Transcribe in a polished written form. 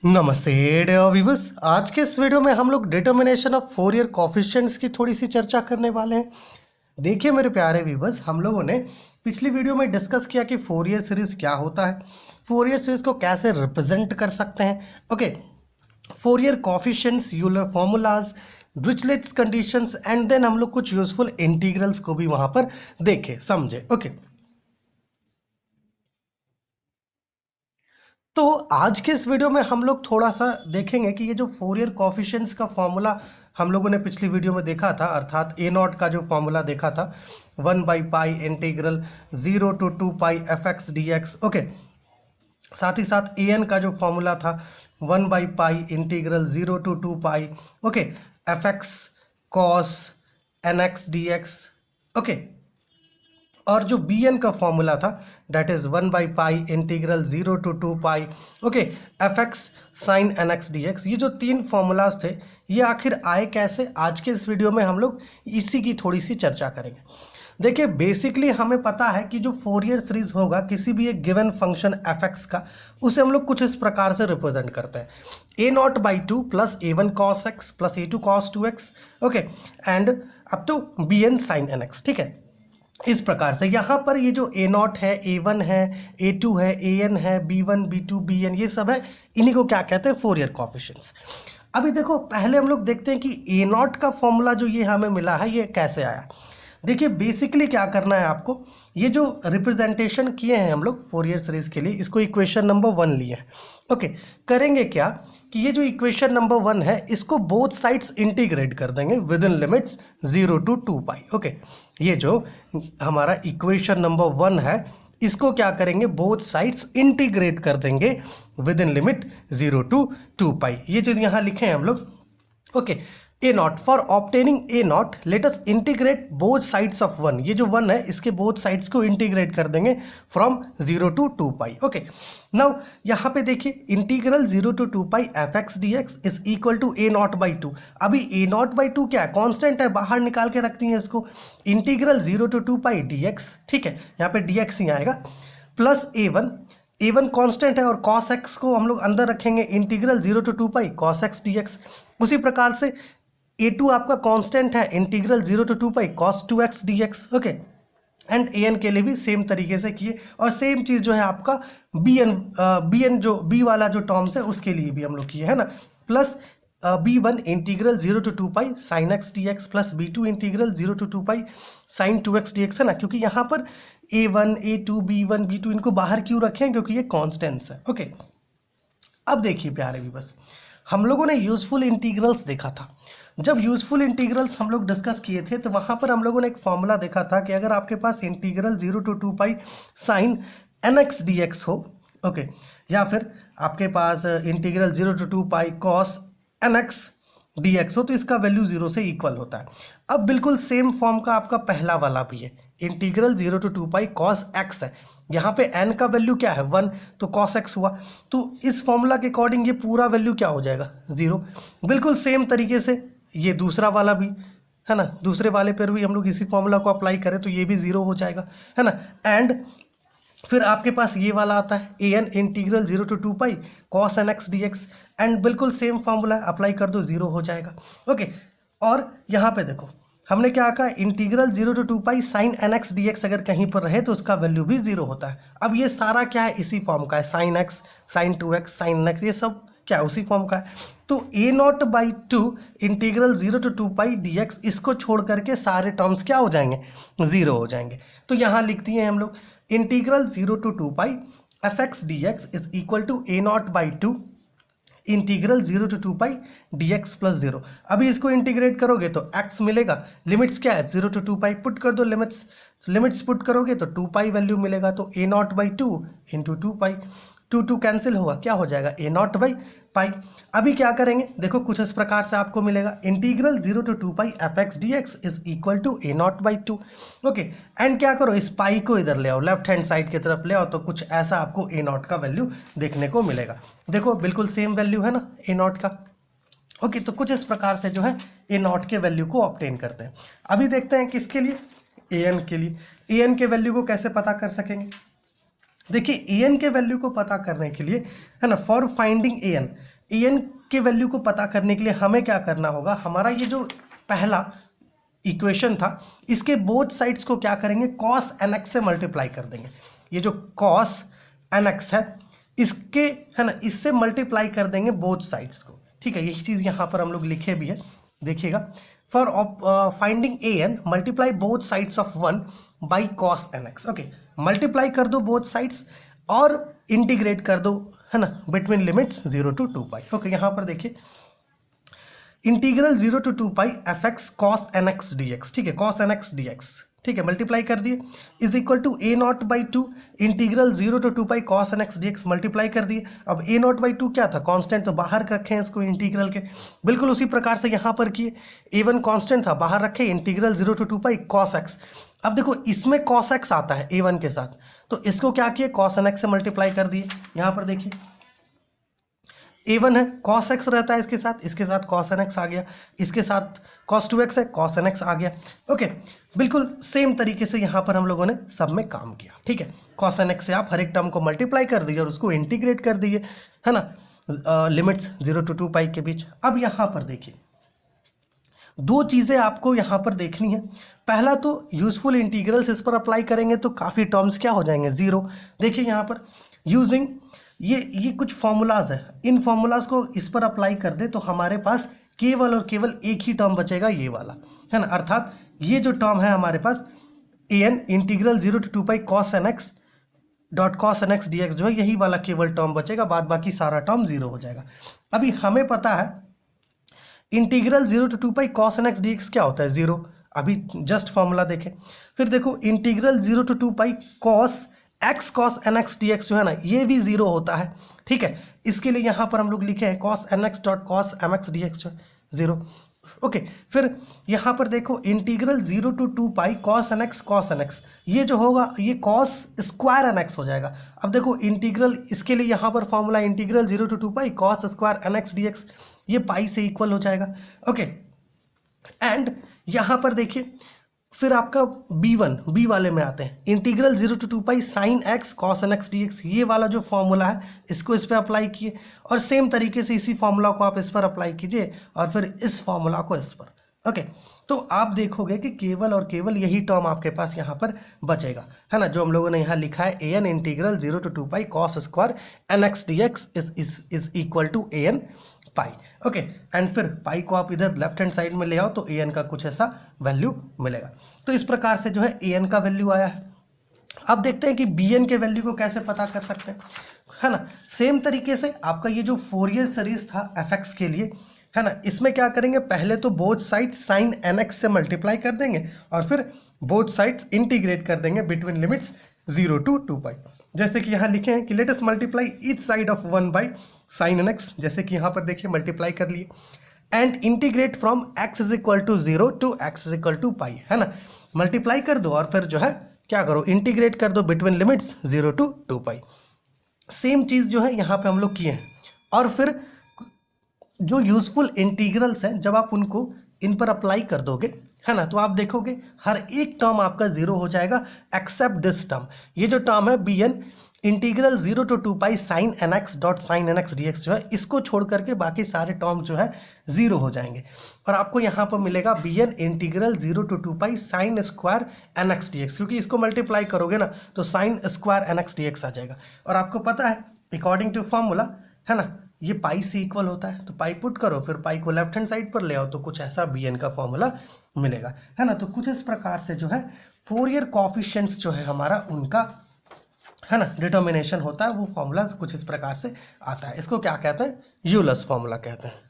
नमस्ते dear viewers. आज के इस वीडियो में हम लोग डिटर्मिनेशन ऑफ फोरियर कोफिशिएंट्स की थोड़ी सी चर्चा करने वाले हैं। देखिए मेरे प्यारे व्यूअर्स, हम लोगों ने पिछली वीडियो में डिस्कस किया कि फोरियर सीरीज क्या होता है, फोरियर सीरीज को कैसे रिप्रेजेंट कर सकते हैं। Okay, Fourier coefficients, Euler formulas, Dirichlet's conditions and then हम लोग कुछ यूजफुल इंटीग्रल्स को भी वहां पर देखे समझे। ओके, तो आज के इस वीडियो में हम लोग थोड़ा सा देखेंगे कि ये जो फोरियर कोफिशिएंट्स का फॉर्मूला हम लोगों ने पिछली वीडियो में देखा था, अर्थात ए नॉट का जो फॉर्मूला देखा था 1/पाई integral 0 to 2 pi F x D X. Okay, साथ ही साथ ए एन का जो फॉर्मूला था 1/पाई integral 0 to 2 pi okay F x cos N x D X. Okay, और जो बी एन का फॉर्मूला था डेट इज 1/पाई integral 0 to 2 pi okay F X sine N x D x. ये जो तीन फॉर्मूलाज थे ये आखिर आए कैसे, आज के इस वीडियो में हम लोग इसी की थोड़ी सी चर्चा करेंगे। देखिए बेसिकली हमें पता है कि जो फोरियर सीरीज होगा किसी भी एक गिवन फंक्शन एफ एक्स का, उसे हम लोग कुछ इस प्रकार से रिप्रेजेंट करते हैं a0/2 plus a1 cos x plus a2 cos 2x okay and up to b n sine N x. ठीक है, इस प्रकार से यहाँ पर ये जो ए नॉट है, ए वन है, ए टू है, ए एन है, b one b two b n, ये सब है, इन्हीं को क्या कहते हैं, फोरियर कोफिशिएंट्स। अभी देखो पहले हम लोग देखते हैं कि ए नॉट का फॉर्मूला जो ये हमें मिला है ये कैसे आया। देखिए बेसिकली क्या करना है आपको, ये जो रिप्रेजेंटेशन किए हैं हम लोग फोरियर सीरीज के लिए, इसको इक्वेशन नंबर 1 लिए हैं। ओके, करेंगे क्या कि ये जो इक्वेशन नंबर 1 है इसको बोथ साइड्स इंटीग्रेट कर देंगे with in limits 0 to 2 pi. Okay, ये जो हमारा इक्वेशन नंबर 1 है इसको क्या करेंगे, बोथ साइड्स इंटीग्रेट कर देंगे विद इन लिमिट 0 to 2 पाई। ये चीज़ यहाँ लिखे हैं हम लोग। Okay, A not for obtaining A not let us integrate both sides of 1। ये जो 1 है इसके बोथ साइड्स को इंटीग्रेट कर देंगे from 0 to 2 pi. Okay, now यहाँ पे देखिए integral 0 to 2 pi F x D x is equal to a0/2। अभी a0/2 क्या है, कांस्टेंट है, बाहर निकाल के रखती हैं इसको। Integral 0 to 2 pi d x, ठीक है, यहाँ पे डी एक्स ही आएगा, प्लस a1 कांस्टेंट है और cos x को हम लोग अंदर रखेंगे, integral 0 to 2 pi cos x dx। उसी प्रकार से a2 आपका कांस्टेंट है, integral 0 to 2 pi cos 2x dx। Okay, and an के लिए भी सेम तरीके से किए, और सेम चीज़ जो है आपका bn जो b वाला जो टर्म्स है उसके लिए भी हम लोग किए है ना, plus b1 integral 0 to 2 pi sine x D x plus b2 integral 0 to 2 pi sign 2x dx है ना, क्योंकि यहाँ पर a1 a2 b1 b2 इनको बाहर क्यों रखें, क्योंकि ये कॉन्स्टेंट्स है। ओके, अब देखिए प्यारे भी, बस हम लोगों ने यूजफुल इंटीग्रल्स देखा था। जब यूजफुल इंटीग्रल्स हम लोग डिस्कस किए थे तो वहाँ पर हम लोगों ने एक फॉर्मूला देखा था कि अगर आपके पास integral 0 to 2 pi sine N x D X हो, ओके, या फिर आपके पास integral 0 to 2 pi cos N x D X हो, तो इसका वैल्यू 0 से इक्वल होता है। अब बिल्कुल सेम फॉर्म का आपका पहला वाला भी है, integral 0 to 2 pi cos x है, यहाँ पे n का वैल्यू क्या है 1, तो cos x हुआ, तो इस फॉर्मूला के अकॉर्डिंग ये पूरा वैल्यू क्या हो जाएगा 0। बिल्कुल सेम तरीके से ये दूसरा वाला भी है ना, दूसरे वाले पर भी हम लोग इसी फॉर्मूला को अप्लाई करें तो ये भी 0 हो जाएगा है ना। एंड फिर आपके पास ये वाला आता है ए N integral 0 to 2 pi cos N x D X, and बिल्कुल सेम फॉर्मूला अप्लाई कर दो 0 हो जाएगा। ओके, और यहाँ पे देखो हमने क्या कहा, integral 0 to 2 pi sine N x D x अगर कहीं पर रहे तो उसका वैल्यू भी 0 होता है। अब ये सारा क्या है, इसी फॉर्म का है, sine x sine 2x sine x, ये सब क्या है, उसी फॉर्म का है। तो a0/2 integral 0 to 2 pi dx, इसको छोड़ करके सारे टर्म्स क्या हो जाएंगे, 0 हो जाएंगे। तो यहाँ लिख दिए हम लोग integral 0 to 2 pi F x D x is equal to a0/2 integral 0 to 2 pi d x plus 0। अभी इसको इंटीग्रेट करोगे तो x मिलेगा, लिमिट्स क्या है 0 to 2 पाई, पुट कर दो लिमिट्स पुट करोगे तो 2 पाई वैल्यू मिलेगा, तो a0/2 इंटू 2 पाई, 2 कैंसिल होगा, क्या हो जाएगा a0/पाई। अभी क्या करेंगे, देखो कुछ इस प्रकार से आपको मिलेगा, integral 0 to 2 pi F x D x is equal to a0/2। Okay, and क्या करो, इस पाई को इधर ले आओ, लेफ्ट हैंड साइड की तरफ ले आओ, तो कुछ ऐसा आपको a0 का वैल्यू देखने को मिलेगा। देखो बिल्कुल सेम वैल्यू है ना a0 का। ओके, तो कुछ इस प्रकार से जो है a0 के वैल्यू को ऑब्टेन करते हैं। अभी देखते हैं किसके लिए, an के लिए। an के वैल्यू को कैसे पता कर सकेंगे, देखिए ए एन के वैल्यू को पता करने के लिए, है ना, फॉर फाइंडिंग ए एन के वैल्यू को पता करने के लिए हमें क्या करना होगा, हमारा ये जो पहला इक्वेशन था इसके बोथ साइड्स को क्या करेंगे, कॉस एन एक्स से मल्टीप्लाई कर देंगे। ये जो कॉस एन एक्स है इसके, है ना, इससे मल्टीप्लाई कर देंगे बोथ साइड्स को। ठीक है, यही चीज़ यहाँ पर हम लोग लिखे भी है, देखिएगा। For finding a n multiply both sides of 1 by cos N x. Okay, multiply कर दो बोथ साइड्स और इंटीग्रेट कर दो, है ना, between limits 0 to 2 pi. Okay, यहाँ पर देखिए integral 0 to 2 pi F x cos N x D x. ठीक है, cos N x D x, ठीक है, मल्टीप्लाई कर दिए, is equal to a naught by 2 integral 0 to 2 pi cos N x D x, multiply कर दिए। अब ए naught by 2 क्या था, कांस्टेंट, तो बाहर रखे हैं इसको इंटीग्रल के, बिल्कुल उसी प्रकार से यहाँ पर किए। a1 कांस्टेंट था, बाहर रखे integral 0 to 2 pi cos x. अब देखो इसमें कॉस एक्स आता है a1 के साथ, तो इसको क्या किए, कॉस एन एक्स से मल्टीप्लाई कर दिए। यहाँ पर देखिए a1 है, कॉस एक्स रहता है इसके साथ कॉस एन एक्स आ गया, इसके साथ कॉस 2x है, कॉस एन एक्स आ गया। ओके, बिल्कुल सेम तरीके से यहाँ पर हम लोगों ने सब में काम किया। ठीक है, कॉस एन एक्स से आप हर एक टर्म को मल्टीप्लाई कर दिए और उसको इंटीग्रेट कर दिए, है ना, लिमिट्स 0 to 2 पाई के बीच। अब यहाँ पर देखिए दो चीज़ें आपको यहाँ पर देखनी है। पहला तो यूजफुल इंटीग्रल्स इस पर अप्लाई करेंगे तो काफ़ी टर्म्स क्या हो जाएंगे, ज़ीरो। देखिए यहाँ पर यूजिंग ये कुछ फॉर्मूलाज है, इन फॉर्मूलाज को इस पर अप्लाई कर दे तो हमारे पास केवल और केवल एक ही टर्म बचेगा, ये वाला, है ना, अर्थात ये जो टर्म है हमारे पास A N integral 0 to 2 pi cos N x dot cos N x D x जो है, यही वाला केवल टर्म बचेगा, बाद बाकी सारा टर्म जीरो हो जाएगा। अभी हमें पता है integral 0 to 2 pi cos N x D x क्या होता है, जीरो। अभी जस्ट फॉर्मूला देखें, फिर देखो integral 0 to 2 pi cos x cos N x D x जो है ना, ये भी जीरो होता है। ठीक है, इसके लिए यहाँ पर हम लोग लिखे हैं cos N x dot cos m x D x जो है जीरो। ओके, फिर यहाँ पर देखो integral 0 to 2 pi cos N x, ये जो होगा ये कॉस स्क्वायर एन एक्स हो जाएगा। अब देखो इंटीग्रल, इसके लिए यहाँ पर formula integral 0 to 2 pi cos square N x D x, ये पाई से इक्वल हो जाएगा। ओके, एंड यहाँ पर देखिए फिर आपका बी वाले में आते हैं, integral 0 to 2 pi sine x cos N x D x, ये वाला जो फॉर्मूला है इसको इस पर अप्लाई किए और सेम तरीके से इसी फॉर्मूला को आप इस पर अप्लाई कीजिए और फिर इस फॉर्मूला को इस पर। ओके, तो आप देखोगे कि केवल और केवल यही टर्म आपके पास यहाँ पर बचेगा, है ना, जो हम लोगों ने यहाँ लिखा है ए N integral 0 to 2 pi cos square N x D x is equal to A N pi. Okay, and फिर पाई को आप इधर लेफ्ट हैंड साइड में ले आओ तो ए एन का कुछ ऐसा वैल्यू मिलेगा। तो इस प्रकार से जो है ए एन का वैल्यू आया है। अब देखते हैं कि बी एन के वैल्यू को कैसे पता कर सकते हैं, है ना। सेम तरीके से आपका ये जो फोरियर सीरीज था एफ एक्स के लिए, है ना, इसमें क्या करेंगे, पहले तो both side sine N x से मल्टीप्लाई कर देंगे और फिर बोथ साइड्स इंटीग्रेट कर देंगे बिटवीन लिमिट्स 0 to 2 पाई। जैसे कि यहाँ लिखे हैं कि let us multiply each side of 1 by sine N X, जैसे कि यहाँ पर देखिए मल्टीप्लाई कर लिए, and integrate from X is equal to 0 to X is equal to pi, है ना, मल्टीप्लाई कर दो और फिर जो है क्या करो, इंटीग्रेट कर दो between limits 0 to 2 pi. Same चीज़ जो है यहाँ पे हम लोग किए हैं। और फिर जो यूजफुल इंटीग्रल्स हैं जब आप उनको इन पर अप्लाई कर दोगे, है ना, तो आप देखोगे हर एक टर्म आपका जीरो हो जाएगा एक्सेप्ट दिस टर्म। ये जो टर्म है b n integral 0 to 2 pi sine N x dot sine N x D x जो है, इसको छोड़ करके बाकी सारे टर्म जो है जीरो हो जाएंगे और आपको यहाँ पर मिलेगा b n integral 0 to 2 pi sine square N x D x, क्योंकि इसको मल्टीप्लाई करोगे ना तो sine square N x D x आ जाएगा। और आपको पता है अकॉर्डिंग टू फॉर्मूला, है ना, ये पाई से इक्वल होता है, तो पाई पुट करो, फिर पाई को लेफ्ट हैंड साइड पर ले आओ तो कुछ ऐसा बी एन का फॉर्मूला मिलेगा, है ना। तो कुछ इस प्रकार से जो है फोरियर कोएफिशिएंट्स जो है हमारा उनका, है ना, डिटर्मिनेशन होता है, वो फॉर्मूला कुछ इस प्रकार से आता है। इसको क्या कहते हैं, यूलर्स फॉर्मूला कहते हैं।